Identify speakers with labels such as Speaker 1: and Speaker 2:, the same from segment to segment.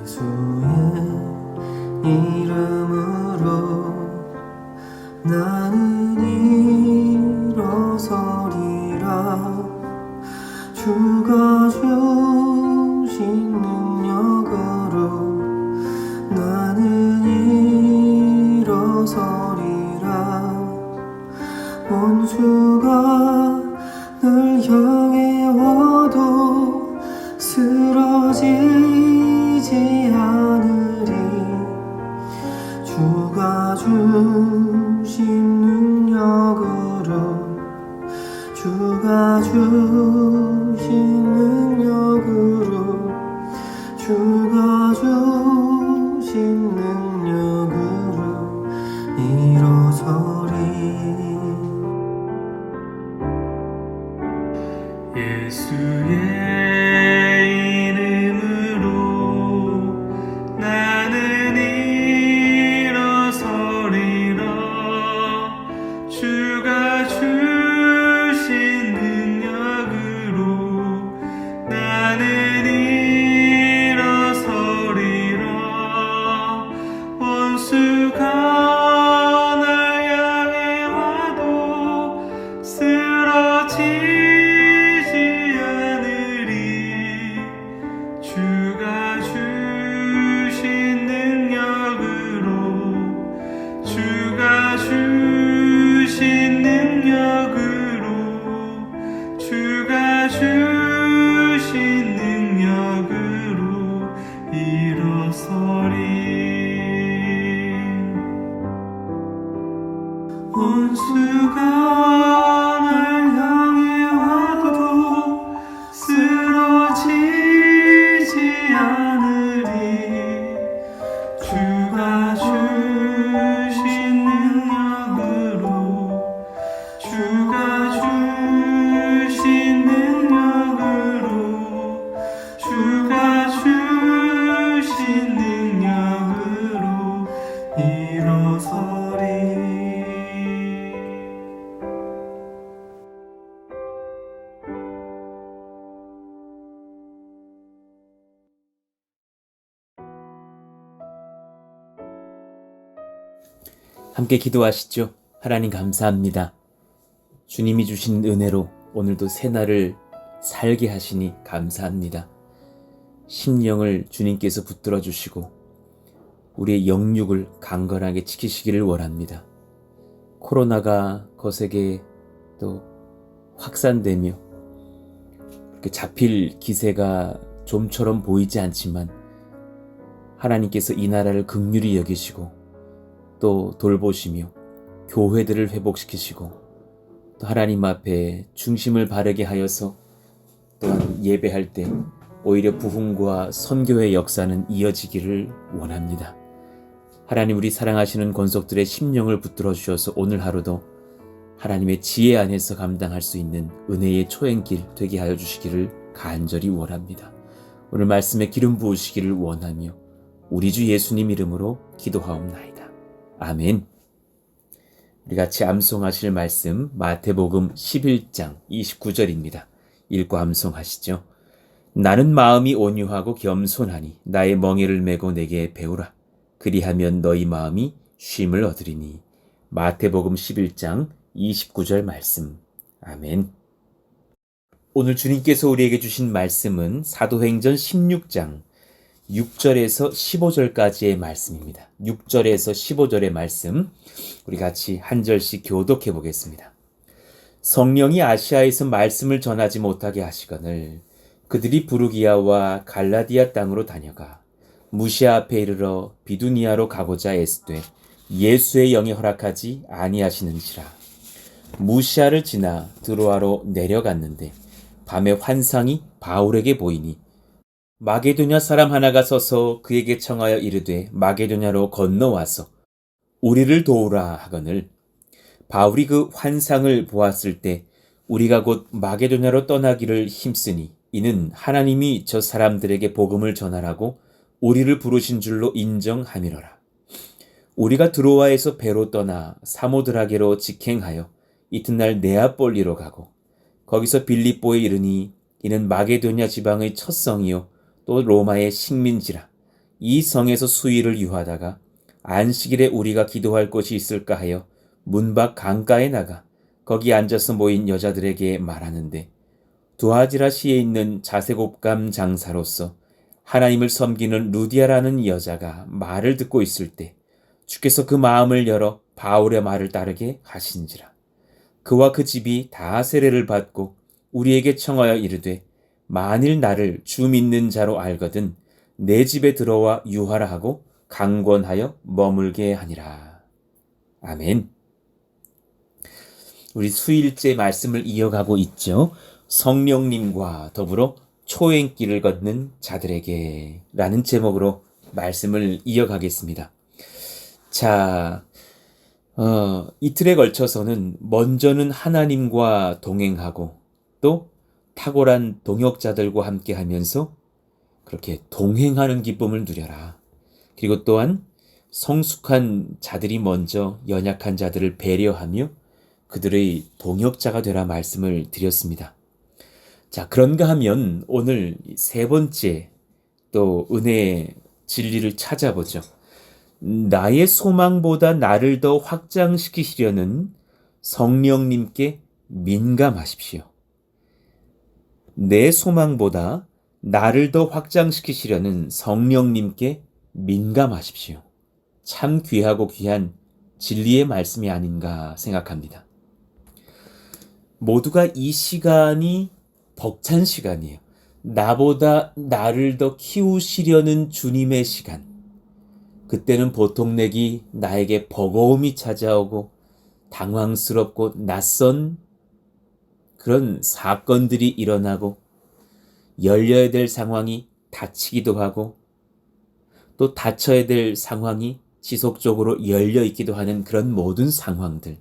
Speaker 1: 주의 이름으로 나는 일어서리라. 주가 주신 능력으로 나는 일어서리라. 원수가 날 향해 와도 쓰러지지 않으리. 주가 주신 능력으로 주가 주신 능력으로 주가 주신 능력으로 일어서리. 예수의 이름으로 나는 일어서리라. 주가 주신 능력으로 나는 일어서리라. 원수가 날 향해 와도 쓰러지지 않으리. 주가 주신 능력으로 주가 주신 능력으로 주가 주신 능력으로 일어서리. 원수가 날 향해 와도 쓰러지지 않으리. 주가 주신 능력으로 주가 주신 능력으로 주가 주신 능력으로 일어서리.
Speaker 2: 함께 기도하시죠. 하나님 감사합니다. 주님이 주신 은혜로 오늘도 새날을 살게 하시니 감사합니다. 심령을 주님께서 붙들어 주시고 우리의 영육을 강건하게 지키시기를 원합니다. 코로나가 거세게 또 확산되며 그렇게 잡힐 기세가 좀처럼 보이지 않지만 하나님께서 이 나라를 긍휼히 여기시고 또 돌보시며 교회들을 회복시키시고 또 하나님 앞에 중심을 바르게 하여서 또한 예배할 때 오히려 부흥과 선교의 역사는 이어지기를 원합니다. 하나님, 우리 사랑하시는 권속들의 심령을 붙들어 주셔서 오늘 하루도 하나님의 지혜 안에서 감당할 수 있는 은혜의 초행길 되게 하여 주시기를 간절히 원합니다. 오늘 말씀에 기름 부으시기를 원하며 우리 주 예수님 이름으로 기도하옵나이다. 아멘. 우리 같이 암송하실 말씀 마태복음 11장 29절입니다. 읽고 암송하시죠. 나는 마음이 온유하고 겸손하니 나의 멍에를 메고 내게 배우라. 그리하면 너희 마음이 쉼을 얻으리니. 마태복음 11장 29절 말씀. 아멘. 오늘 주님께서 우리에게 주신 말씀은 사도행전 16장 6절에서 15절까지의 말씀입니다. 6절에서 15절의 말씀 우리 같이 한 절씩 교독해 보겠습니다. 성령이 아시아에서 말씀을 전하지 못하게 하시거늘 그들이 부르기아와 갈라디아 땅으로 다녀가 무시아 앞에 이르러 비두니아로 가고자 애쓰되 예수의 영이 허락하지 아니하시는지라. 무시아를 지나 드로아로 내려갔는데 밤에 환상이 바울에게 보이니 마게도냐 사람 하나가 서서 그에게 청하여 이르되 마게도냐로 건너와서 우리를 도우라 하거늘 바울이 그 환상을 보았을 때 우리가 곧 마게도냐로 떠나기를 힘쓰니 이는 하나님이 저 사람들에게 복음을 전하라고 우리를 부르신 줄로 인정함이로라. 우리가 드로아에서 배로 떠나 사모드라게로 직행하여 이튿날 네아폴리로 가고 거기서 빌립보에 이르니 이는 마게도냐 지방의 첫 성이요 또 로마의 식민지라. 이 성에서 수일을 유하다가 안식일에 우리가 기도할 곳이 있을까 하여 문 밖 강가에 나가 거기 앉아서 모인 여자들에게 말하는데 두아지라시에 있는 자색옷감 장사로서 하나님을 섬기는 루디아라는 여자가 말을 듣고 있을 때 주께서 그 마음을 열어 바울의 말을 따르게 하신지라. 그와 그 집이 다 세례를 받고 우리에게 청하여 이르되 만일 나를 주 믿는 자로 알거든 내 집에 들어와 유하라 하고 강권하여 머물게 하니라. 아멘. 우리 수일째 말씀을 이어가고 있죠. 성령님과 더불어 초행길을 걷는 자들에게 라는 제목으로 말씀을 이어가겠습니다. 자, 이틀에 걸쳐서는 먼저는 하나님과 동행하고 또 탁월한 동역자들과 함께 하면서 그렇게 동행하는 기쁨을 누려라. 그리고 또한 성숙한 자들이 먼저 연약한 자들을 배려하며 그들의 동역자가 되라 말씀을 드렸습니다. 자, 그런가 하면 오늘 세 번째 또 은혜의 진리를 찾아보죠. 나의 소망보다 나를 더 확장시키시려는 성령님께 민감하십시오. 내 소망보다 나를 더 확장시키시려는 성령님께 민감하십시오. 참 귀하고 귀한 진리의 말씀이 아닌가 생각합니다. 모두가 이 시간이 벅찬 시간이에요. 나보다 나를 더 키우시려는 주님의 시간. 그때는 보통 내기 나에게 버거움이 찾아오고 당황스럽고 낯선 그런 사건들이 일어나고 열려야 될 상황이 닫히기도 하고 또 닫혀야 될 상황이 지속적으로 열려 있기도 하는 그런 모든 상황들.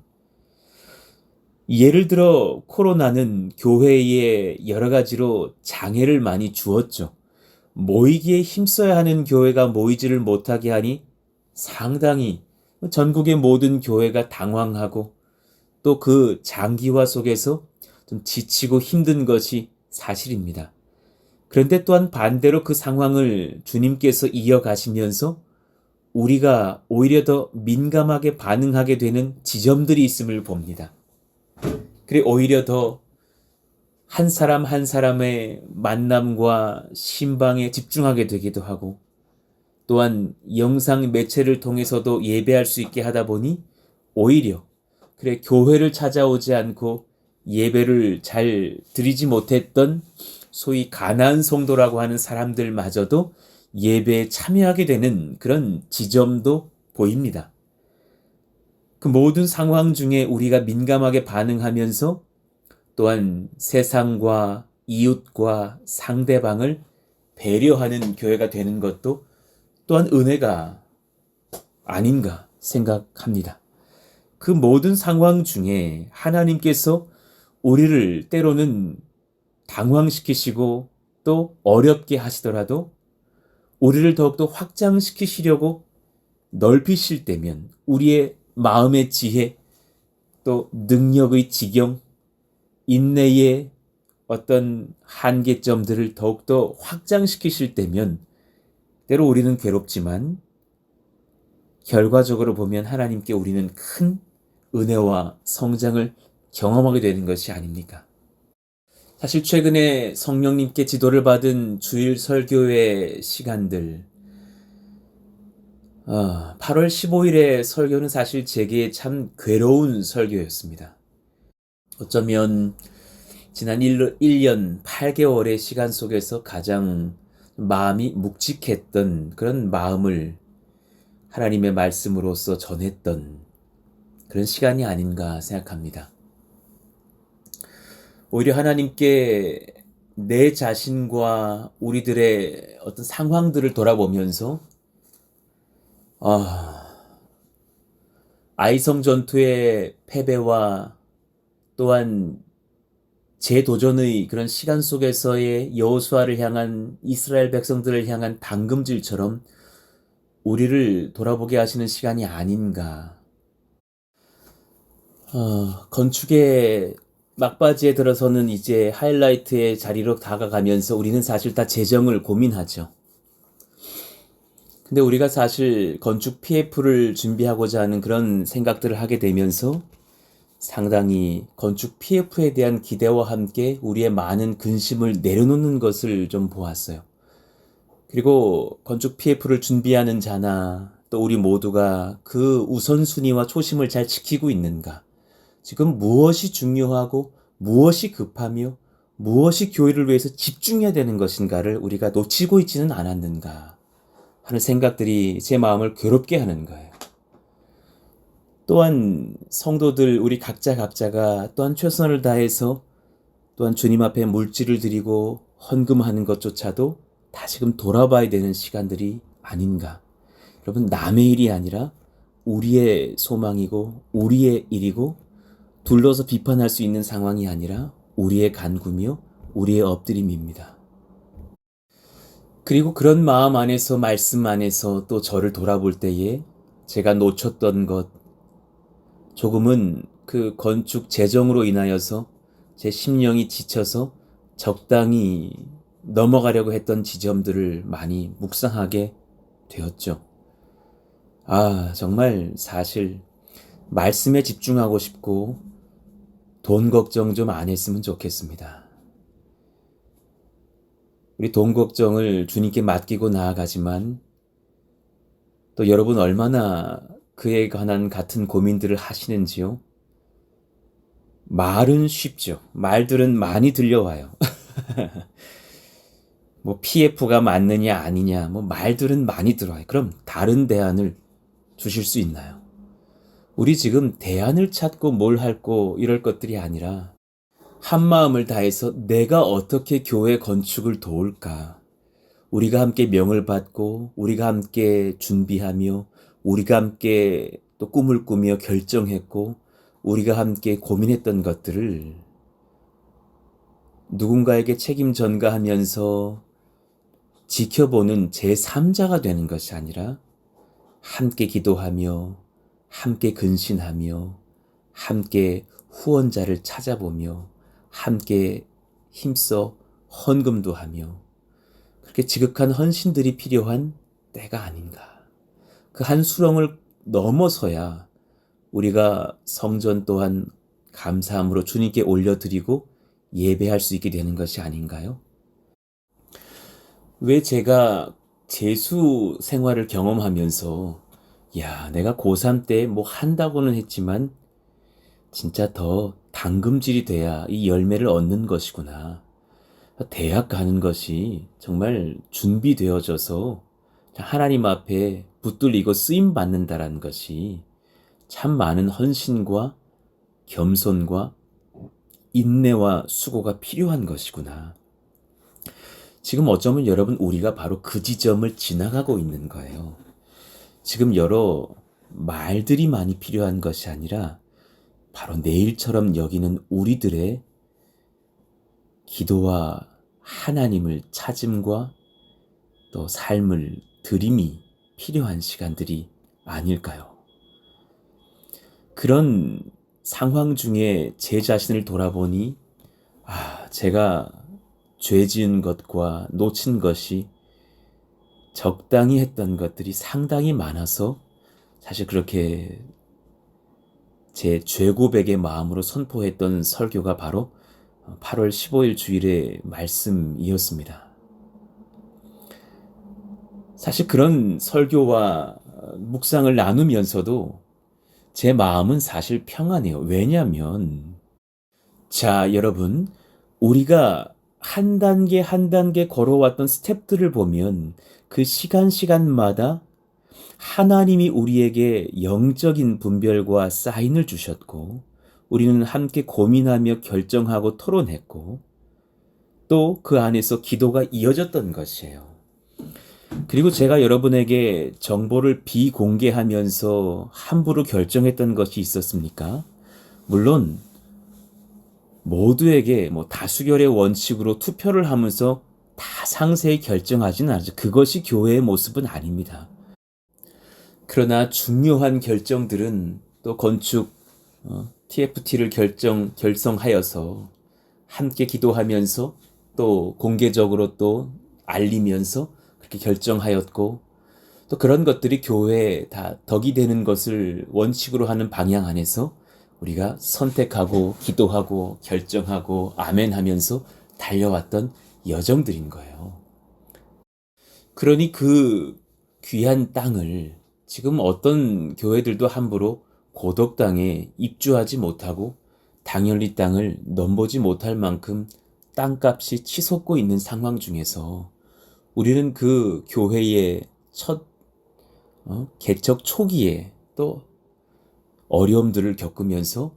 Speaker 2: 예를 들어 코로나는 교회에 여러 가지로 장애를 많이 주었죠. 모이기에 힘써야 하는 교회가 모이지를 못하게 하니 상당히 전국의 모든 교회가 당황하고 또 그 장기화 속에서 좀 지치고 힘든 것이 사실입니다. 그런데 또한 반대로 그 상황을 주님께서 이어가시면서 우리가 오히려 더 민감하게 반응하게 되는 지점들이 있음을 봅니다. 그리고 오히려 더 한 사람 한 사람의 만남과 신방에 집중하게 되기도 하고 또한 영상 매체를 통해서도 예배할 수 있게 하다 보니 오히려 그래 교회를 찾아오지 않고 예배를 잘 드리지 못했던 소위 가난한 성도라고 하는 사람들마저도 예배에 참여하게 되는 그런 지점도 보입니다. 그 모든 상황 중에 우리가 민감하게 반응하면서 또한 세상과 이웃과 상대방을 배려하는 교회가 되는 것도 또한 은혜가 아닌가 생각합니다. 그 모든 상황 중에 하나님께서 우리를 때로는 당황시키시고 또 어렵게 하시더라도 우리를 더욱더 확장시키시려고 넓히실 때면 우리의 마음의 지혜 또 능력의 지경 인내의 어떤 한계점들을 더욱더 확장시키실 때면 때로 우리는 괴롭지만 결과적으로 보면 하나님께 우리는 큰 은혜와 성장을 경험하게 되는 것이 아닙니까? 사실 최근에 성령님께 지도를 받은 주일 설교의 시간들 8월 15일의 설교는 사실 제게 참 괴로운 설교였습니다. 어쩌면 지난 1년 8개월의 시간 속에서 가장 마음이 묵직했던 그런 마음을 하나님의 말씀으로서 전했던 그런 시간이 아닌가 생각합니다. 오히려 하나님께 내 자신과 우리들의 어떤 상황들을 돌아보면서 아이성 전투의 패배와 또한 재도전의 그런 시간 속에서의 여호수아를 향한 이스라엘 백성들을 향한 당금질처럼 우리를 돌아보게 하시는 시간이 아닌가. 건축의 막바지에 들어서는 이제 하이라이트의 자리로 다가가면서 우리는 사실 다 재정을 고민하죠. 근데 우리가 사실 건축 PF를 준비하고자 하는 그런 생각들을 하게 되면서 상당히 건축 PF에 대한 기대와 함께 우리의 많은 근심을 내려놓는 것을 좀 보았어요. 그리고 건축 PF를 준비하는 자나 또 우리 모두가 그 우선순위와 초심을 잘 지키고 있는가? 지금 무엇이 중요하고 무엇이 급하며 무엇이 교회를 위해서 집중해야 되는 것인가를 우리가 놓치고 있지는 않았는가 하는 생각들이 제 마음을 괴롭게 하는 거예요. 또한 성도들 우리 각자가 또한 최선을 다해서 또한 주님 앞에 물질을 드리고 헌금하는 것조차도 다시금 돌아봐야 되는 시간들이 아닌가. 여러분, 남의 일이 아니라 우리의 소망이고 우리의 일이고 둘러서 비판할 수 있는 상황이 아니라 우리의 간구며 우리의 엎드림입니다. 그리고 그런 마음 안에서 말씀 안에서 또 저를 돌아볼 때에 제가 놓쳤던 것, 조금은 그 건축 재정으로 인하여서 제 심령이 지쳐서 적당히 넘어가려고 했던 지점들을 많이 묵상하게 되었죠. 정말 사실 말씀에 집중하고 싶고 돈 걱정 좀 안 했으면 좋겠습니다. 우리 돈 걱정을 주님께 맡기고 나아가지만 또 여러분 얼마나 그에 관한 같은 고민들을 하시는지요? 말은 쉽죠. 말들은 많이 들려와요. 뭐 PF가 맞느냐 아니냐 말들은 많이 들어와요. 그럼 다른 대안을 주실 수 있나요? 우리 지금 대안을 찾고 뭘 할고 이럴 것들이 아니라 한 마음을 다해서 내가 어떻게 교회 건축을 도울까? 우리가 함께 명을 받고 우리가 함께 준비하며 우리가 함께 또 꿈을 꾸며 결정했고 우리가 함께 고민했던 것들을 누군가에게 책임 전가하면서 지켜보는 제3자가 되는 것이 아니라 함께 기도하며 함께 근신하며 함께 후원자를 찾아보며 함께 힘써 헌금도 하며 그렇게 지극한 헌신들이 필요한 때가 아닌가. 그 한 수렁을 넘어서야 우리가 성전 또한 감사함으로 주님께 올려드리고 예배할 수 있게 되는 것이 아닌가요? 왜 제가 재수 생활을 경험하면서 내가 고3 때 뭐 한다고는 했지만 진짜 더 당금질이 돼야 이 열매를 얻는 것이구나. 대학 가는 것이 정말 준비되어져서 하나님 앞에 붙들리고 쓰임 받는다라는 것이 참 많은 헌신과 겸손과 인내와 수고가 필요한 것이구나. 지금 어쩌면 여러분 우리가 바로 그 지점을 지나가고 있는 거예요. 지금 여러 말들이 많이 필요한 것이 아니라 바로 내일처럼 여기는 우리들의 기도와 하나님을 찾음과 또 삶을 드림이 필요한 시간들이 아닐까요? 그런 상황 중에 제 자신을 돌아보니 제가 죄 지은 것과 놓친 것이 적당히 했던 것들이 상당히 많아서 사실 그렇게 제 죄고백의 마음으로 선포했던 설교가 바로 8월 15일 주일의 말씀이었습니다. 사실 그런 설교와 묵상을 나누면서도 제 마음은 사실 평안해요. 왜냐하면 여러분 우리가 한 단계 한 단계 걸어왔던 스텝들을 보면 그 시간마다 하나님이 우리에게 영적인 분별과 사인을 주셨고 우리는 함께 고민하며 결정하고 토론했고 또 그 안에서 기도가 이어졌던 것이에요. 그리고 제가 여러분에게 정보를 비공개하면서 함부로 결정했던 것이 있었습니까? 물론 모두에게 다수결의 원칙으로 투표를 하면서 다 상세히 결정하지는 않죠. 그것이 교회의 모습은 아닙니다. 그러나 중요한 결정들은 또 건축 TFT를 결성하여서 함께 기도하면서 또 공개적으로 또 알리면서 그렇게 결정하였고 또 그런 것들이 교회에 다 덕이 되는 것을 원칙으로 하는 방향 안에서 우리가 선택하고 기도하고 결정하고 아멘하면서 달려왔던 여정들인 거예요. 그러니 그 귀한 땅을 지금 어떤 교회들도 함부로 고덕 땅에 입주하지 못하고 당연히 땅을 넘보지 못할 만큼 땅값이 치솟고 있는 상황 중에서 우리는 그 교회의 첫 개척 초기에 또 어려움들을 겪으면서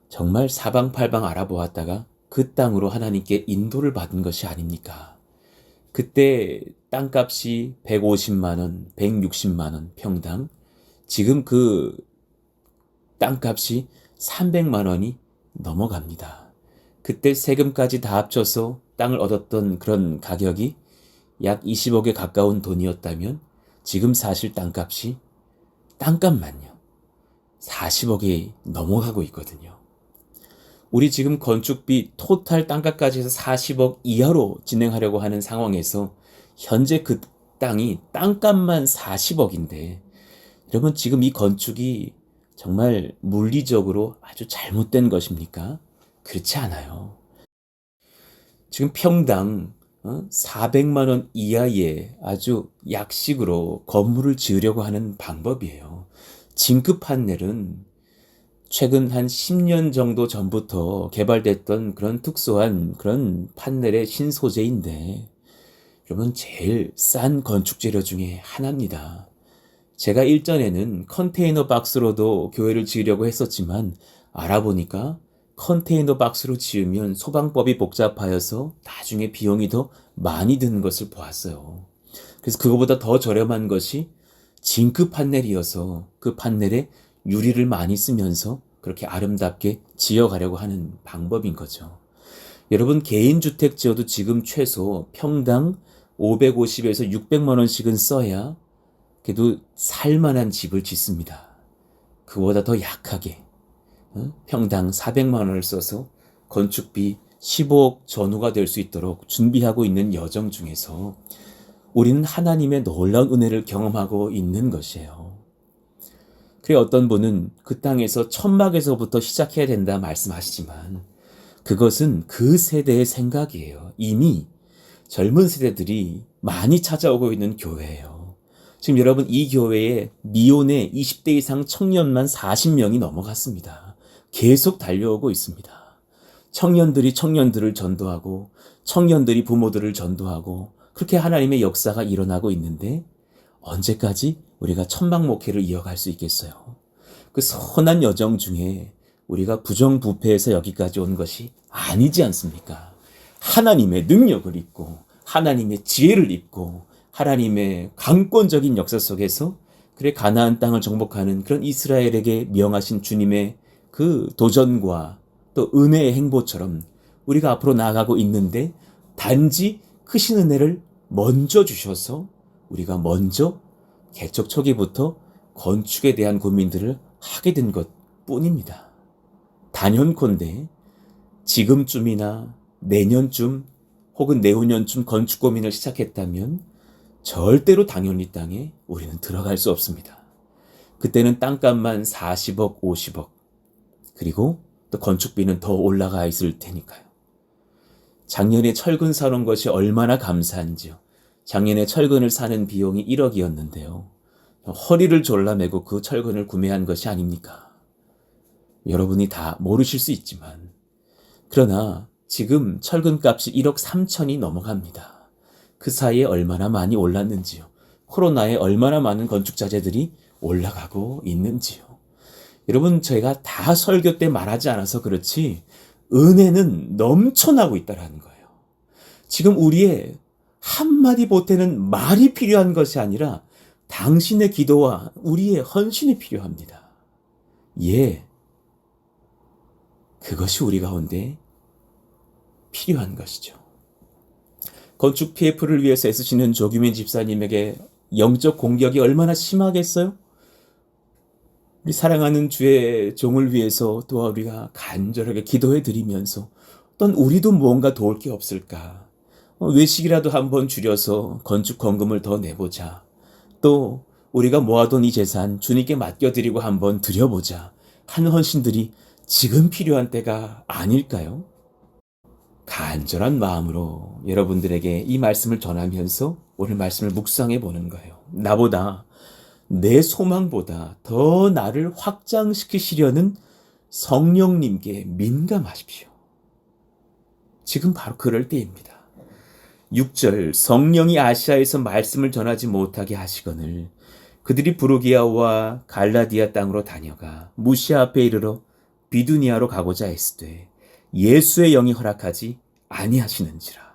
Speaker 2: 정말 사방팔방 알아보았다가 그 땅으로 하나님께 인도를 받은 것이 아닙니까? 그때 땅값이 150만 원, 160만 원 평당, 지금 그 땅값이 300만 원이 넘어갑니다. 그때 세금까지 다 합쳐서 땅을 얻었던 그런 가격이 약 20억에 가까운 돈이었다면 지금 사실 땅값만요 40억이 넘어가고 있거든요. 우리 지금 건축비 토탈 땅값까지 해서 40억 이하로 진행하려고 하는 상황에서 현재 그 땅이 땅값만 40억인데 여러분 지금 이 건축이 정말 물리적으로 아주 잘못된 것입니까? 그렇지 않아요. 지금 평당 400만 원 이하의 아주 약식으로 건물을 지으려고 하는 방법이에요. 징크 판넬은 최근 한 10년 정도 전부터 개발됐던 그런 특수한 그런 판넬의 신소재인데 여러분 제일 싼 건축 재료 중에 하나입니다. 제가 일전에는 컨테이너 박스로도 교회를 지으려고 했었지만 알아보니까 컨테이너 박스로 지으면 소방법이 복잡하여서 나중에 비용이 더 많이 드는 것을 보았어요. 그래서 그거보다 더 저렴한 것이 징크 판넬이어서 그 판넬에 유리를 많이 쓰면서 그렇게 아름답게 지어가려고 하는 방법인 거죠. 여러분 개인주택 지어도 지금 최소 평당 550에서 600만 원씩은 써야 그래도 살만한 집을 짓습니다. 그보다 더 약하게 평당 400만 원을 써서 건축비 15억 전후가 될 수 있도록 준비하고 있는 여정 중에서 우리는 하나님의 놀라운 은혜를 경험하고 있는 것이에요. 그래 어떤 분은 그 땅에서 천막에서부터 시작해야 된다 말씀하시지만 그것은 그 세대의 생각이에요. 이미 젊은 세대들이 많이 찾아오고 있는 교회예요. 지금 여러분 이 교회에 미혼의 20대 이상 청년만 40명이 넘어갔습니다. 계속 달려오고 있습니다. 청년들이 청년들을 전도하고 청년들이 부모들을 전도하고 그렇게 하나님의 역사가 일어나고 있는데 언제까지 우리가 천막 목회를 이어갈 수 있겠어요? 그 선한 여정 중에 우리가 부정부패해서 여기까지 온 것이 아니지 않습니까? 하나님의 능력을 입고 하나님의 지혜를 입고 하나님의 강권적인 역사 속에서 그래 가나안 땅을 정복하는 그런 이스라엘에게 명하신 주님의 그 도전과 또 은혜의 행보처럼 우리가 앞으로 나아가고 있는데 단지 크신 은혜를 먼저 주셔서 우리가 먼저 개척 초기부터 건축에 대한 고민들을 하게 된 것 뿐입니다. 단연컨대 지금쯤이나 내년쯤 혹은 내후년쯤 건축 고민을 시작했다면 절대로 당연히 땅에 우리는 들어갈 수 없습니다. 그때는 땅값만 40억, 50억 그리고 또 건축비는 더 올라가 있을 테니까요. 작년에 철근 사놓은 것이 얼마나 감사한지요. 작년에 철근을 사는 비용이 1억이었는데요. 허리를 졸라매고 그 철근을 구매한 것이 아닙니까? 여러분이 다 모르실 수 있지만 그러나 지금 철근값이 1억 3천이 넘어갑니다. 그 사이에 얼마나 많이 올랐는지요. 코로나에 얼마나 많은 건축자재들이 올라가고 있는지요. 여러분 저희가 다 설교 때 말하지 않아서 그렇지 은혜는 넘쳐나고 있다는 거예요. 지금 우리의 한마디 보태는 말이 필요한 것이 아니라 당신의 기도와 우리의 헌신이 필요합니다. 예, 그것이 우리 가운데 필요한 것이죠. 건축 PF를 위해서 애쓰시는 조규민 집사님에게 영적 공격이 얼마나 심하겠어요? 우리 사랑하는 주의 종을 위해서 또 우리가 간절하게 기도해 드리면서 어떤 우리도 무언가 도울 게 없을까? 외식이라도 한번 줄여서 건축 헌금을 더 내보자. 또 우리가 모아둔 이 재산 주님께 맡겨드리고 한번 드려보자 하는 헌신들이 지금 필요한 때가 아닐까요? 간절한 마음으로 여러분들에게 이 말씀을 전하면서 오늘 말씀을 묵상해 보는 거예요. 나보다, 내 소망보다 더 나를 확장시키시려는 성령님께 민감하십시오. 지금 바로 그럴 때입니다. 6절, 성령이 아시아에서 말씀을 전하지 못하게 하시거늘 그들이 부르기아와 갈라디아 땅으로 다녀가 무시아 앞에 이르러 비두니아로 가고자 했으되 예수의 영이 허락하지 아니하시는지라.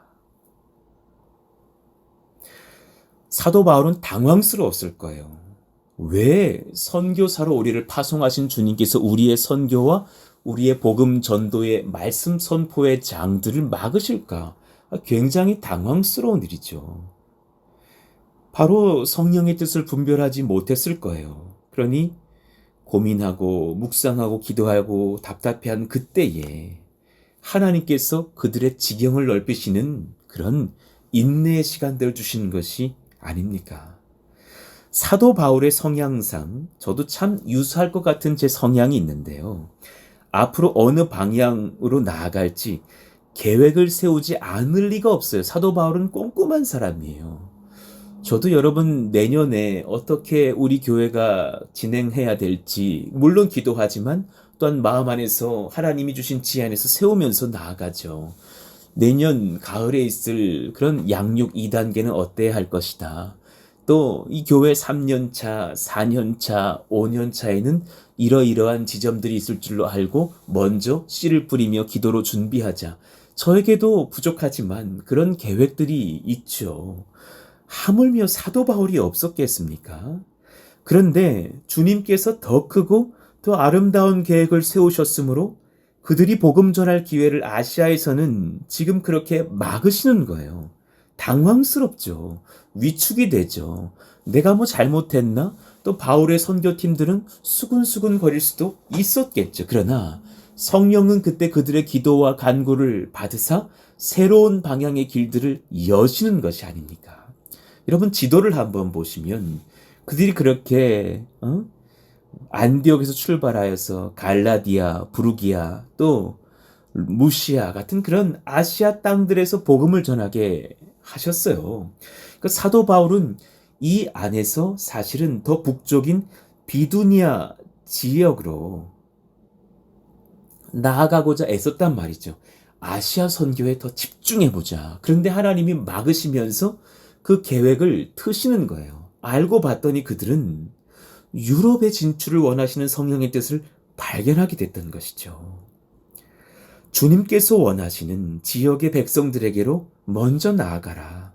Speaker 2: 사도 바울은 당황스러웠을 거예요. 왜 선교사로 우리를 파송하신 주님께서 우리의 선교와 우리의 복음 전도의 말씀 선포의 장들을 막으실까? 굉장히 당황스러운 일이죠. 바로 성령의 뜻을 분별하지 못했을 거예요. 그러니 고민하고 묵상하고 기도하고 답답해한 그때에 하나님께서 그들의 지경을 넓히시는 그런 인내의 시간들을 주시는 것이 아닙니까? 사도 바울의 성향상 저도 참 유사할 것 같은 제 성향이 있는데요. 앞으로 어느 방향으로 나아갈지 계획을 세우지 않을 리가 없어요. 사도 바울은 꼼꼼한 사람이에요. 저도 여러분 내년에 어떻게 우리 교회가 진행해야 될지 물론 기도하지만 또한 마음 안에서 하나님이 주신 지혜 안에서 세우면서 나아가죠. 내년 가을에 있을 그런 양육 2단계는 어때야 할 것이다. 또 이 교회 3년차, 4년차, 5년차에는 이러이러한 지점들이 있을 줄로 알고 먼저 씨를 뿌리며 기도로 준비하자. 저에게도 부족하지만 그런 계획들이 있죠. 하물며 사도 바울이 없었겠습니까? 그런데 주님께서 더 크고 더 아름다운 계획을 세우셨으므로 그들이 복음 전할 기회를 아시아에서는 지금 그렇게 막으시는 거예요. 당황스럽죠. 위축이 되죠. 내가 뭐 잘못했나? 또 바울의 선교팀들은 수군수군 거릴 수도 있었겠죠. 그러나 성령은 그때 그들의 기도와 간구를 받으사 새로운 방향의 길들을 여시는 것이 아닙니까? 여러분 지도를 한번 보시면 그들이 그렇게 안디옥에서 출발하여서 갈라디아, 부르기아, 또 무시아 같은 그런 아시아 땅들에서 복음을 전하게 하셨어요. 그러니까 사도 바울은 이 안에서 사실은 더 북쪽인 비두니아 지역으로 나아가고자 애썼단 말이죠. 아시아 선교에 더 집중해보자. 그런데 하나님이 막으시면서 그 계획을 트시는 거예요. 알고 봤더니 그들은 유럽의 진출을 원하시는 성령의 뜻을 발견하게 됐던 것이죠. 주님께서 원하시는 지역의 백성들에게로 먼저 나아가라.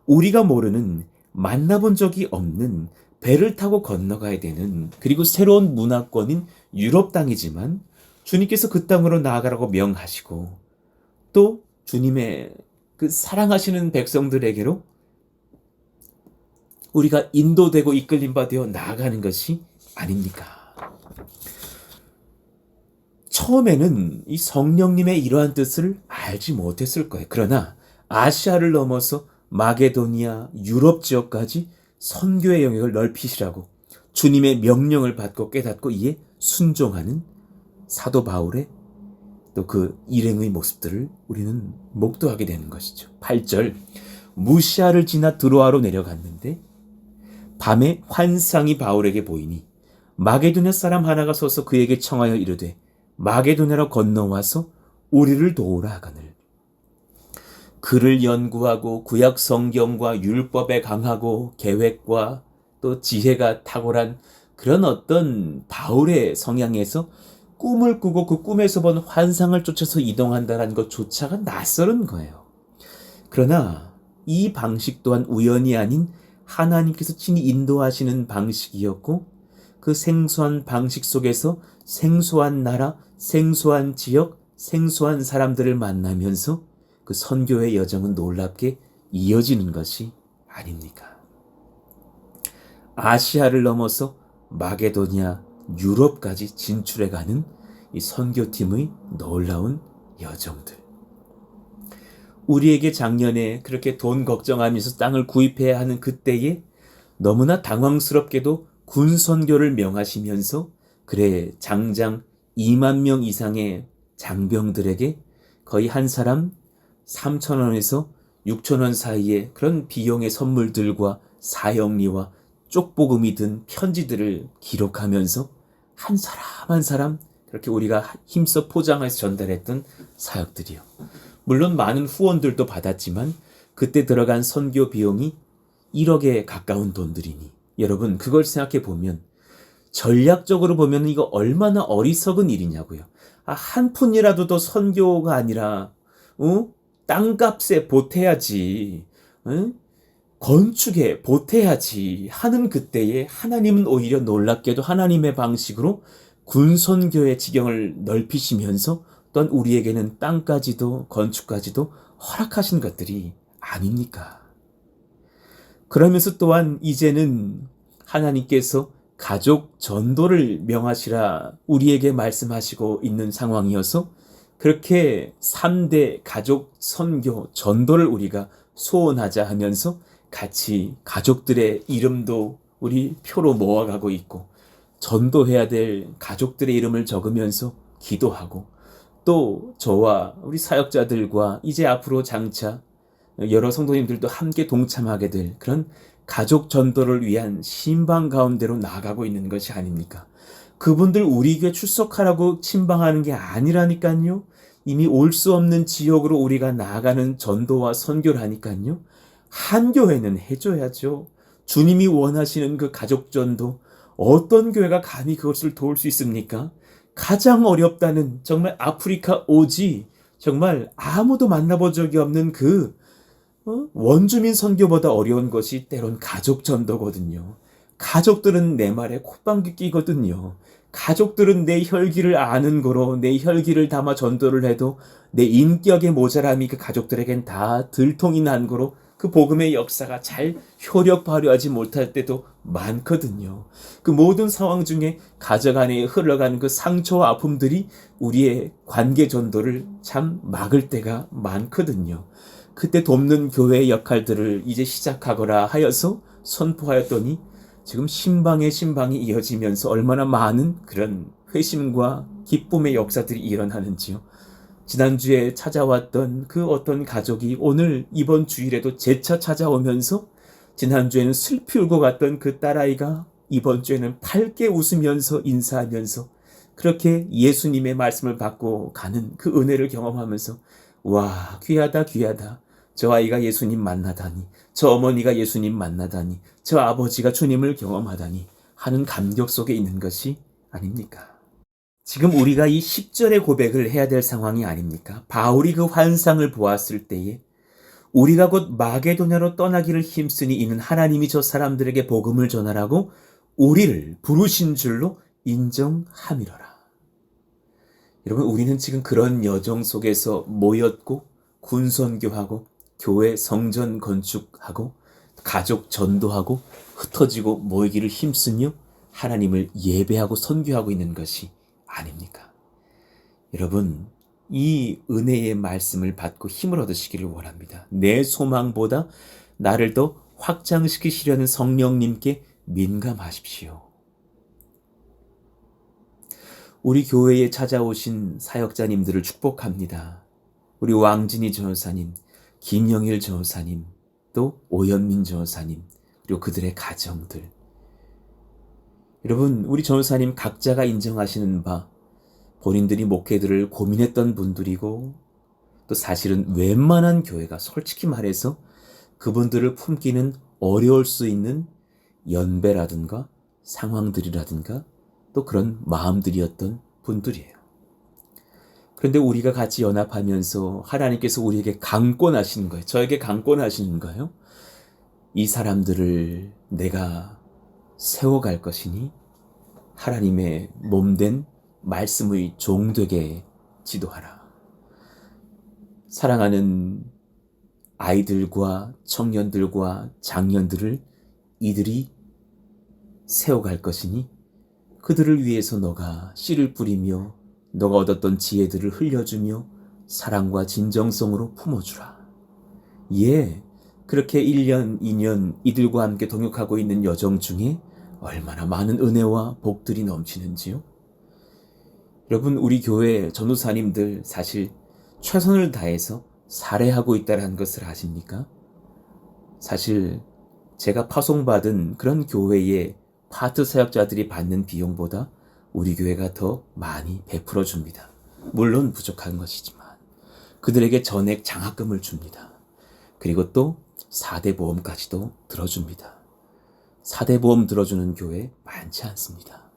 Speaker 2: 우리가 모르는 만나본 적이 없는 배를 타고 건너가야 되는 그리고 새로운 문화권인 유럽 땅이지만 주님께서 그 땅으로 나아가라고 명하시고 또 주님의 그 사랑하시는 백성들에게로 우리가 인도되고 이끌림 받아 나아가는 것이 아닙니까? 처음에는 이 성령님의 이러한 뜻을 알지 못했을 거예요. 그러나 아시아를 넘어서 마게도니아, 유럽 지역까지 선교의 영역을 넓히시라고 주님의 명령을 받고 깨닫고 이에 순종하는 사도 바울의 또 그 일행의 모습들을 우리는 목도하게 되는 것이죠. 8절, 무시아를 지나 드로아로 내려갔는데 밤에 환상이 바울에게 보이니 마게도냐 사람 하나가 서서 그에게 청하여 이르되 마게도냐로 건너와서 우리를 도우라 하거늘. 글을 연구하고 구약 성경과 율법에 강하고 계획과 또 지혜가 탁월한 그런 어떤 바울의 성향에서 꿈을 꾸고 그 꿈에서 본 환상을 쫓아서 이동한다는 것조차가 낯설은 거예요. 그러나 이 방식 또한 우연이 아닌 하나님께서 친히 인도하시는 방식이었고 그 생소한 방식 속에서 생소한 나라, 생소한 지역, 생소한 사람들을 만나면서 그 선교의 여정은 놀랍게 이어지는 것이 아닙니까? 아시아를 넘어서 마게도니아, 유럽까지 진출해가는 이 선교팀의 놀라운 여정들. 우리에게 작년에 그렇게 돈 걱정하면서 땅을 구입해야 하는 그때에 너무나 당황스럽게도 군 선교를 명하시면서 그래 장장 2만 명 이상의 장병들에게 거의 한 사람 3,000원에서 6,000원 사이의 그런 비용의 선물들과 사형리와 쪽복음이 든 편지들을 기록하면서 한 사람 한 사람 그렇게 우리가 힘써 포장해서 전달했던 사역들이요. 물론 많은 후원들도 받았지만 그때 들어간 선교 비용이 1억에 가까운 돈들이니 여러분 그걸 생각해 보면 전략적으로 보면 이거 얼마나 어리석은 일이냐고요. 한 푼이라도 더 선교가 아니라 땅값에 보태야지, 건축에 보태야지 하는 그때에 하나님은 오히려 놀랍게도 하나님의 방식으로 군선교의 지경을 넓히시면서 또한 우리에게는 땅까지도 건축까지도 허락하신 것들이 아닙니까? 그러면서 또한 이제는 하나님께서 가족 전도를 명하시라 우리에게 말씀하시고 있는 상황이어서 그렇게 3대 가족 선교 전도를 우리가 소원하자 하면서 같이 가족들의 이름도 우리 표로 모아가고 있고 전도해야 될 가족들의 이름을 적으면서 기도하고 또 저와 우리 사역자들과 이제 앞으로 장차 여러 성도님들도 함께 동참하게 될 그런 가족 전도를 위한 신방 가운데로 나아가고 있는 것이 아닙니까? 그분들 우리 교회 출석하라고 침방하는 게 아니라니까요. 이미 올 수 없는 지역으로 우리가 나아가는 전도와 선교를 하니까요. 한 교회는 해줘야죠. 주님이 원하시는 그 가족 전도 어떤 교회가 감히 그것을 도울 수 있습니까? 가장 어렵다는 정말 아프리카 오지 정말 아무도 만나본 적이 없는 그 원주민 선교보다 어려운 것이 때론 가족 전도거든요. 가족들은 내 말에 콧방귀 끼거든요. 가족들은 내 혈기를 아는 거로 내 혈기를 담아 전도를 해도 내 인격의 모자람이 그 가족들에겐 다 들통이 난 거로 그 복음의 역사가 잘 효력 발휘하지 못할 때도 많거든요. 그 모든 상황 중에 가정 안에 흘러가는 그 상처와 아픔들이 우리의 관계 전도를 참 막을 때가 많거든요. 그때 돕는 교회의 역할들을 이제 시작하거라 하여서 선포하였더니 지금 신방의 신방이 이어지면서 얼마나 많은 그런 회심과 기쁨의 역사들이 일어나는지요. 지난주에 찾아왔던 그 어떤 가족이 오늘 이번 주일에도 재차 찾아오면서 지난주에는 슬피 울고 갔던 그 딸아이가 이번 주에는 밝게 웃으면서 인사하면서 그렇게 예수님의 말씀을 받고 가는 그 은혜를 경험하면서 와 귀하다 귀하다. 저 아이가 예수님 만나다니, 저 어머니가 예수님 만나다니, 저 아버지가 주님을 경험하다니 하는 감격 속에 있는 것이 아닙니까? 지금 우리가 이 10절의 고백을 해야 될 상황이 아닙니까? 바울이 그 환상을 보았을 때에 우리가 곧 마게도냐로 떠나기를 힘쓰니 이는 하나님이 저 사람들에게 복음을 전하라고 우리를 부르신 줄로 인정함이로라. 여러분 우리는 지금 그런 여정 속에서 모였고 군선교하고 교회 성전 건축하고 가족 전도하고 흩어지고 모이기를 힘쓰며 하나님을 예배하고 선교하고 있는 것이 아닙니까? 여러분 이 은혜의 말씀을 받고 힘을 얻으시기를 원합니다. 내 소망보다 나를 더 확장시키시려는 성령님께 민감하십시오. 우리 교회에 찾아오신 사역자님들을 축복합니다. 우리 왕진희 전사님, 김영일 전사님, 또 오현민 전사님, 그리고 그들의 가정들. 여러분, 우리 전사님 각자가 인정하시는 바 본인들이 목회들을 고민했던 분들이고 또 사실은 웬만한 교회가 솔직히 말해서 그분들을 품기는 어려울 수 있는 연배라든가 상황들이라든가 또 그런 마음들이었던 분들이에요. 그런데 우리가 같이 연합하면서 하나님께서 우리에게 강권하시는 거예요. 저에게 강권하시는 거예요. 이 사람들을 내가 세워갈 것이니 하나님의 몸된 말씀의 종되게 지도하라. 사랑하는 아이들과 청년들과 장년들을 이들이 세워갈 것이니 그들을 위해서 너가 씨를 뿌리며 너가 얻었던 지혜들을 흘려주며 사랑과 진정성으로 품어주라. 예, 그렇게 1년, 2년 이들과 함께 동역하고 있는 여정 중에 얼마나 많은 은혜와 복들이 넘치는지요. 여러분, 우리 교회 전도사님들 사실 최선을 다해서 살해하고 있다는 것을 아십니까? 사실 제가 파송받은 그런 교회의 파트 사역자들이 받는 비용보다 우리 교회가 더 많이 베풀어 줍니다. 물론 부족한 것이지만 그들에게 전액 장학금을 줍니다. 그리고 또 4대 보험까지도 들어줍니다. 4대 보험 들어주는 교회 많지 않습니다.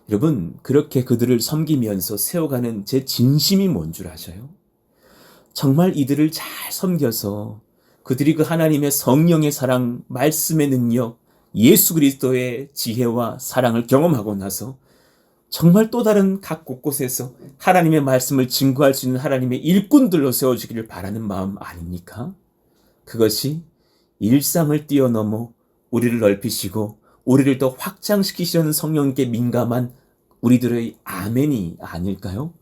Speaker 2: 여러분, 그렇게 그들을 섬기면서 세워가는 제 진심이 뭔 줄 아셔요? 정말 이들을 잘 섬겨서 그들이 그 하나님의 성령의 사랑, 말씀의 능력, 예수 그리스도의 지혜와 사랑을 경험하고 나서 정말 또 다른 각 곳곳에서 하나님의 말씀을 증거할 수 있는 하나님의 일꾼들로 세워주기를 바라는 마음 아닙니까? 그것이 일상을 뛰어넘어 우리를 넓히시고 우리를 더 확장시키시는 성령께 민감한 우리들의 아멘이 아닐까요?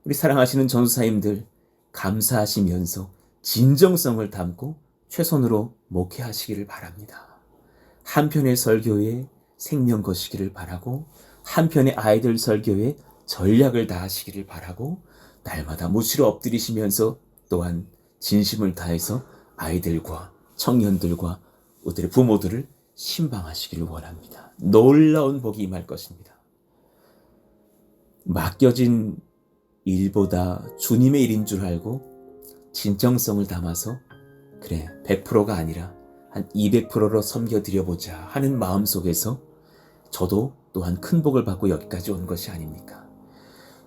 Speaker 2: 우리 사랑하시는 전도사님들, 감사하시면서 진정성을 담고 최선으로 목회하시기를 바랍니다. 한편의 설교에 생명 거시기를 바라고 한편의 아이들 설교에 전략을 다하시기를 바라고 날마다 무시로 엎드리시면서 또한 진심을 다해서 아이들과 청년들과 우리들의 부모들을 신방하시기를 원합니다. 놀라운 복이 임할 것입니다. 맡겨진 일보다 주님의 일인 줄 알고 진정성을 담아서 그래 100%가 아니라 한 200%로 섬겨드려보자 하는 마음 속에서 저도 또한 큰 복을 받고 여기까지 온 것이 아닙니까?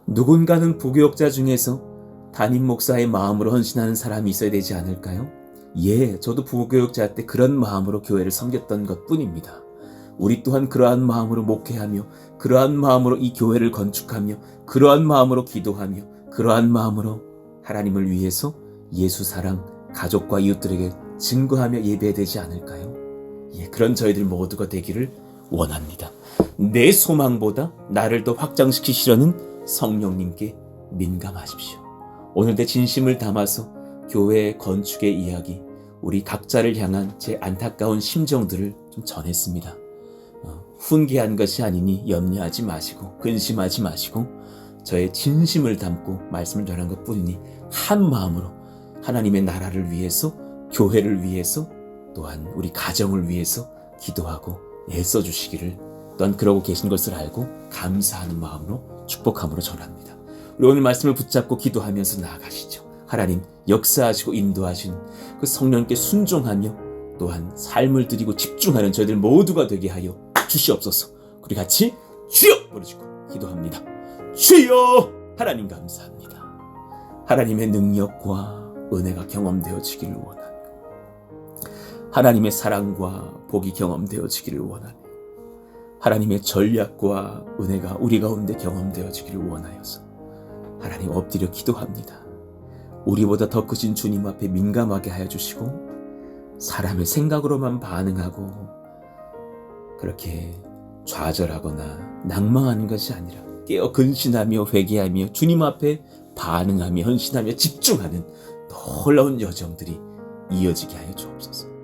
Speaker 2: 누군가는 부교역자 중에서 담임 목사의 마음으로 헌신하는 사람이 있어야 되지 않을까요? 예, 저도 부교역자 때 그런 마음으로 교회를 섬겼던 것뿐입니다. 우리 또한 그러한 마음으로 목회하며 그러한 마음으로 이 교회를 건축하며 그러한 마음으로 기도하며 그러한 마음으로 하나님을 위해서 예수 사랑, 가족과 이웃들에게 증거하며 예배해야 되지 않을까요? 예, 그런 저희들 모두가 되기를 원합니다. 내 소망보다 나를 더 확장시키시려는 성령님께 민감하십시오. 오늘 내 진심을 담아서 교회 건축의 이야기, 우리 각자를 향한 제 안타까운 심정들을 좀 전했습니다. 훈계한 것이 아니니 염려하지 마시고 근심하지 마시고 저의 진심을 담고 말씀을 전한 것뿐이니 한 마음으로 하나님의 나라를 위해서, 교회를 위해서, 또한 우리 가정을 위해서 기도하고 애써주시기를 또한 그러고 계신 것을 알고 감사하는 마음으로 축복함으로 전합니다. 우리 오늘 말씀을 붙잡고 기도하면서 나아가시죠. 하나님 역사하시고 인도하신 그 성령께 순종하며 또한 삶을 드리고 집중하는 저희들 모두가 되게 하여 주시옵소서. 우리 같이 주여 부르시고 기도합니다. 주여! 하나님 감사합니다. 하나님의 능력과 은혜가 경험되어지기를 원하며 하나님의 사랑과 복이 경험되어지기를 원하며 하나님의 전략과 은혜가 우리 가운데 경험되어지기를 원하여서 하나님 엎드려 기도합니다. 우리보다 더 크신 주님 앞에 민감하게 하여 주시고 사람의 생각으로만 반응하고 그렇게 좌절하거나 낭망하는 것이 아니라 깨어 근신하며 회개하며 주님 앞에 반응하며 헌신하며 집중하는 놀라운 여정들이 이어지게 하여 주옵소서.